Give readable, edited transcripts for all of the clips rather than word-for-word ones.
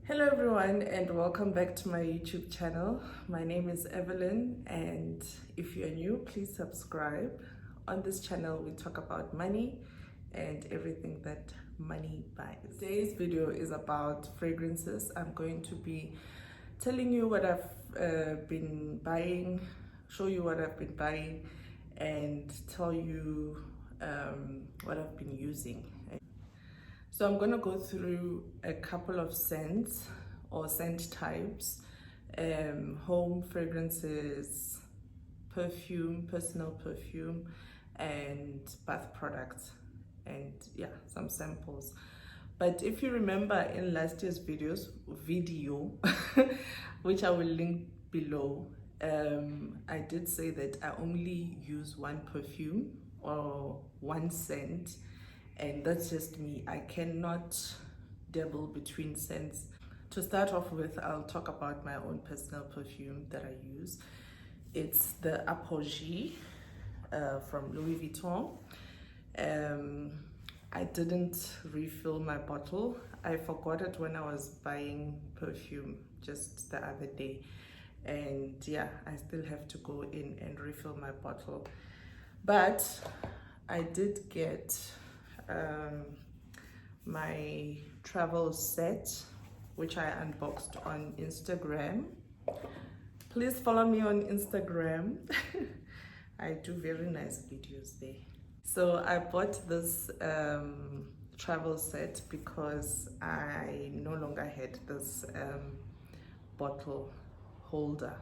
Hello everyone and welcome back to my YouTube channel. My name is Evelyn, and if you're new, please subscribe. On this channel we talk about money and everything that money buys. Today's video is about fragrances. I'm going to be telling you what I've been buying, show you what I've been buying, and tell you what I've been using. So I'm going to go through a couple of scents or scent types, home fragrances, perfume, personal perfume, and bath products, and yeah, some samples. But if you remember in last year's video, which I will link below, I did say that I only use one perfume or one scent. And that's just me. I cannot dabble between scents. To start off with, I'll talk about my own personal perfume that I use. It's the Apogee from Louis Vuitton. I didn't refill my bottle. I forgot it when I was buying perfume just the other day. And yeah, I still have to go in and refill my bottle. But I did get my travel set, which I unboxed on Instagram. Please follow me on Instagram. I do very nice videos there. So I bought this travel set because I no longer had this bottle holder,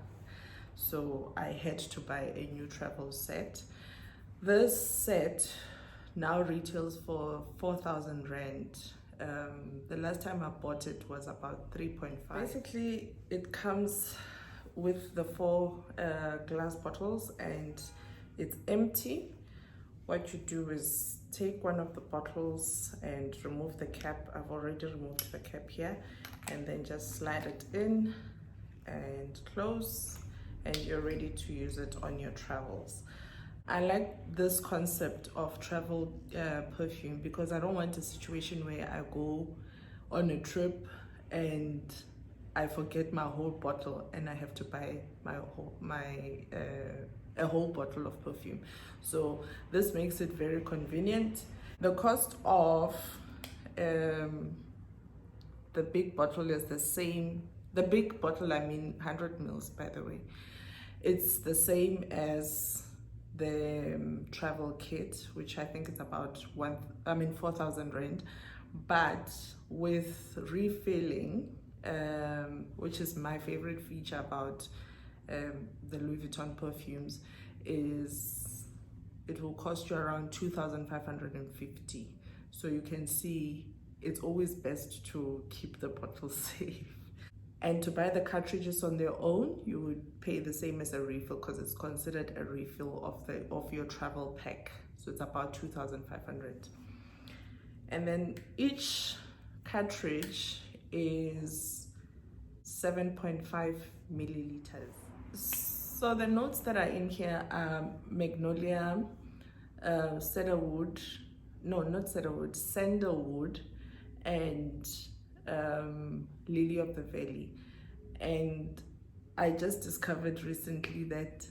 so I had to buy a new travel set. This set now retails for 4,000 rand. The last time I bought it was about 3.5. Basically, it comes with the 4 glass bottles and it's empty. What you do is take one of the bottles and remove the cap. I've already removed the cap here, and then just slide it in and close, and you're ready to use it on your travels. I like this concept of travel perfume because I don't want a situation where I go on a trip and I forget my whole bottle and I have to buy a whole bottle of perfume. So this makes it very convenient. The cost of the big bottle is the same. The big bottle, I mean 100 mils, by the way. It's the same as the travel kit, which I think is about 4,000 rand, but with refilling, which is my favorite feature about the Louis Vuitton perfumes, is it will cost you around 2,550. So you can see it's always best to keep the bottle safe. And to buy the cartridges on their own, you would pay the same as a refill because it's considered a refill of your travel pack. So it's about 2,500. And then each cartridge is 7.5 milliliters. So the notes that are in here are magnolia, cedarwood, no, not cedarwood, sandalwood, and lily of the valley. And I just discovered recently that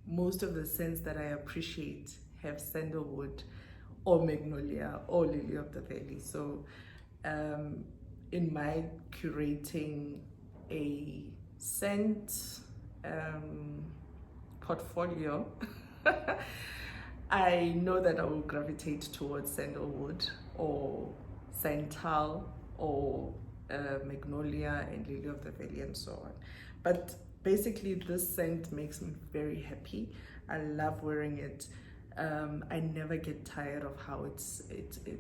most of the scents that I appreciate have sandalwood or magnolia or lily of the valley. So in my curating a scent portfolio, I know that I will gravitate towards sandalwood or santal or magnolia and lily of the valley and so on. But basically this scent makes me very happy. I love wearing it. I never get tired of how it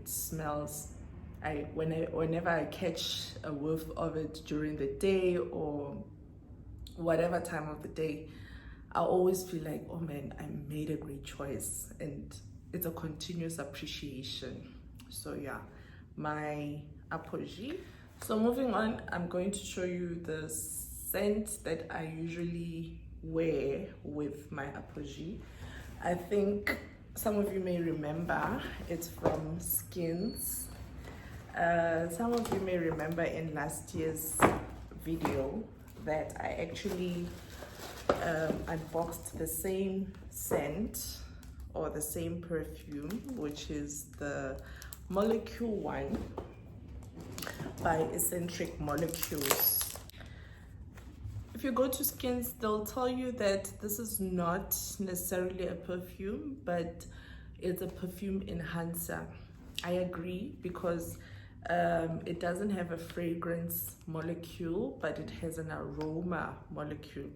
smells. Whenever I catch a whiff of it during the day or whatever time of the day, I always feel like, oh man, I made a great choice, and it's a continuous appreciation. So yeah, my Apogee. So moving on, I'm going to show you the scent that I usually wear with my Apogee. I think some of you may remember it's from Skins. Some of you may remember in last year's video that I actually unboxed the same scent or the same perfume, which is the Molecule 1 by Eccentric Molecules. If you go to Skins, they'll tell you that this is not necessarily a perfume, but it's a perfume enhancer. I agree, because it doesn't have a fragrance molecule, but it has an aroma molecule.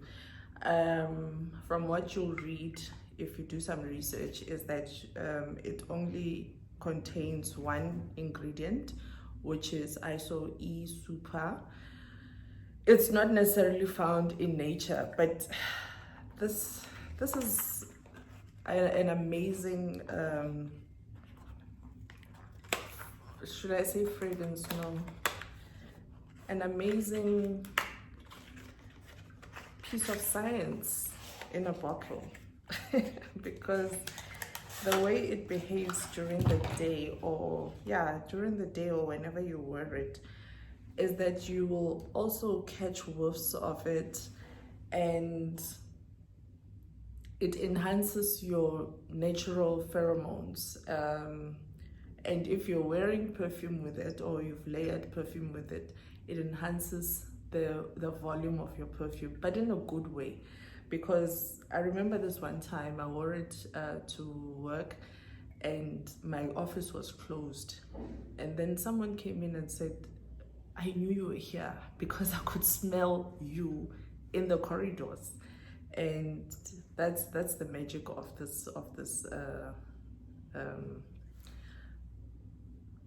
From what you'll read, if you do some research, is that it only contains one ingredient, which is iso-E super. It's not necessarily found in nature, but this is an amazing, should I say fragrance? No. An amazing piece of science in a bottle. Because the way it behaves during the day, or during the day or whenever you wear it, is that you will also catch whiffs of it, and it enhances your natural pheromones. And if you're wearing perfume with it, or you've layered perfume with it, it enhances the volume of your perfume, but in a good way. Because I remember this one time I wore it to work, and my office was closed, and then someone came in and said, I knew you were here because I could smell you in the corridors. And that's the magic of this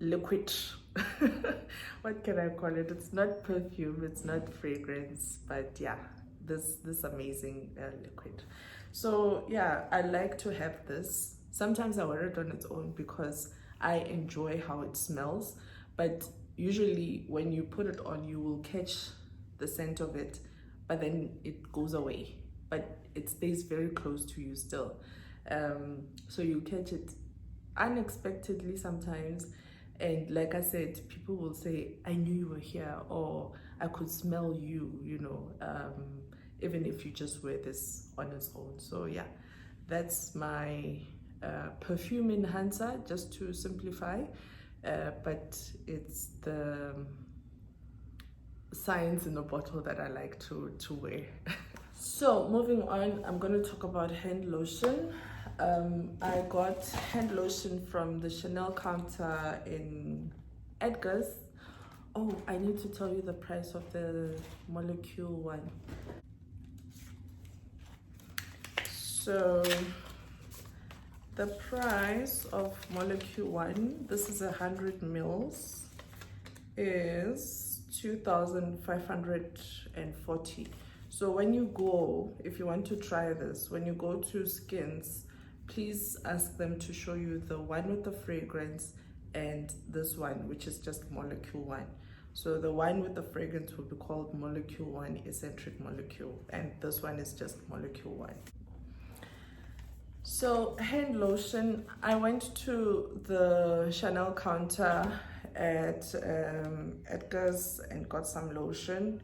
liquid. What can I call it? It's not perfume, it's not fragrance, but yeah, this amazing liquid. So yeah, I like to have this. Sometimes I wear it on its own because I enjoy how it smells, but usually when you put it on, you will catch the scent of it, but then it goes away, but it stays very close to you still. So you catch it unexpectedly sometimes, and like I said, people will say, I knew you were here, or I could smell you, you know, even if you just wear this on its own. So yeah, that's my perfume enhancer, just to simplify. But it's the science in a bottle that I like to wear. So moving on, I'm going to talk about hand lotion. I got hand lotion from the Chanel counter in Edgar's. Oh, I need to tell you the price of the Molecule 1. So the price of Molecule 1, this is 100 mils, is 2,540. So when you go, if you want to try this, when you go to Skins, please ask them to show you the one with the fragrance and this one, which is just Molecule 1. So the one with the fragrance will be called Molecule 1 Eccentric Molecule, and this one is just Molecule 1. So hand lotion, I went to the Chanel counter at Edgar's and got some lotion.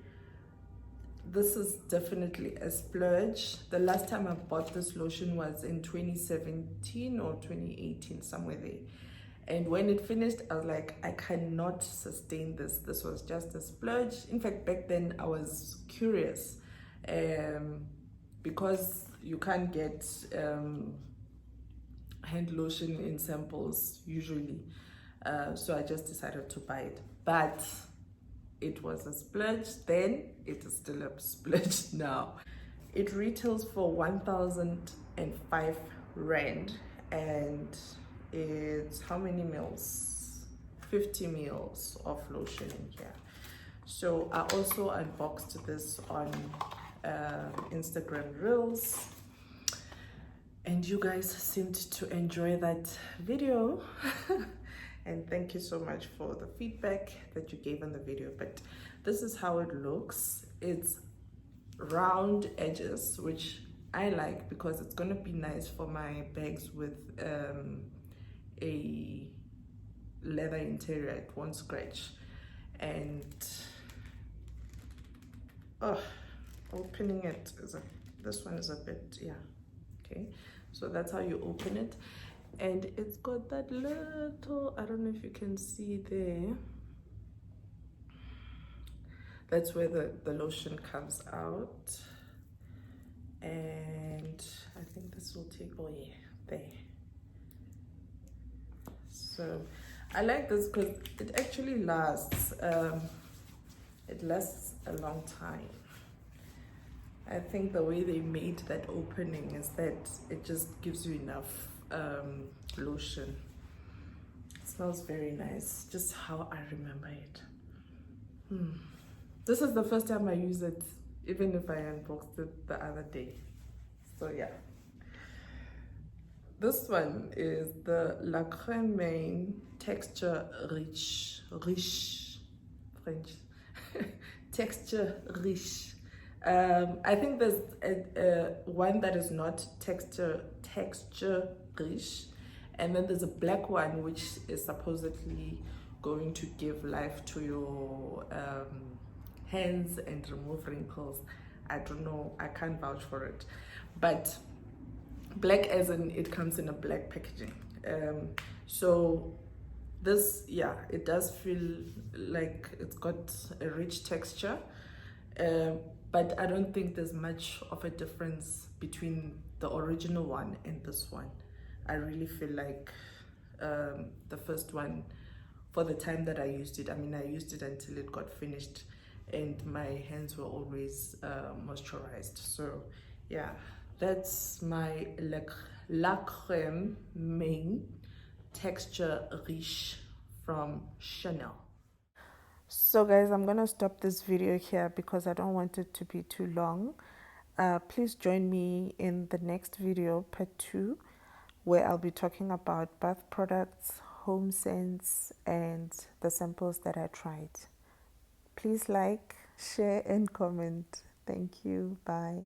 This is definitely a splurge. The last time I bought this lotion was in 2017 or 2018, somewhere there. And when it finished, I was like, I cannot sustain this. This was just a splurge. In fact, back then I was curious, because you can't get hand lotion in samples usually, so I just decided to buy it. But it was a splurge then, it is still a splurge now. It retails for 1,005 rand, and it's how many mils? 50 mils of lotion in here. So I also unboxed this on Instagram Reels, and you guys seemed to enjoy that video. And thank you so much for the feedback that you gave on the video. But this is how it looks. It's round edges, which I like because it's gonna be nice for my bags with a leather interior, it won't scratch. And opening it is this one is a bit, yeah, okay. So that's how you open it, and it's got that little, I don't know if you can see there, that's where the lotion comes out. And I think this will take, oh yeah, there. So I like this because it actually lasts. It lasts a long time. I think the way they made that opening is that it just gives you enough lotion. It smells very nice, just how I remember it. This is the first time I use it, even if I unboxed it the other day. So yeah. This one is the La Crème Texture Riche, French, Texture Riche. I think there's one that is not texture rich, and then there's a black one which is supposedly going to give life to your hands and remove wrinkles. I don't know, I can't vouch for it, but black as in it comes in a black packaging. So this, yeah, it does feel like it's got a rich texture, but I don't think there's much of a difference between the original one and this one. I really feel like the first one, for the time that I used it, I mean, I used it until it got finished and my hands were always moisturized. So yeah, that's my La Crème Main Texture Riche from Chanel. So guys, I'm gonna stop this video here because I don't want it to be too long. Please join me in the next video, part 2, where I'll be talking about bath products, home scents, and the samples that I tried. Please like, share, and comment. Thank you. Bye.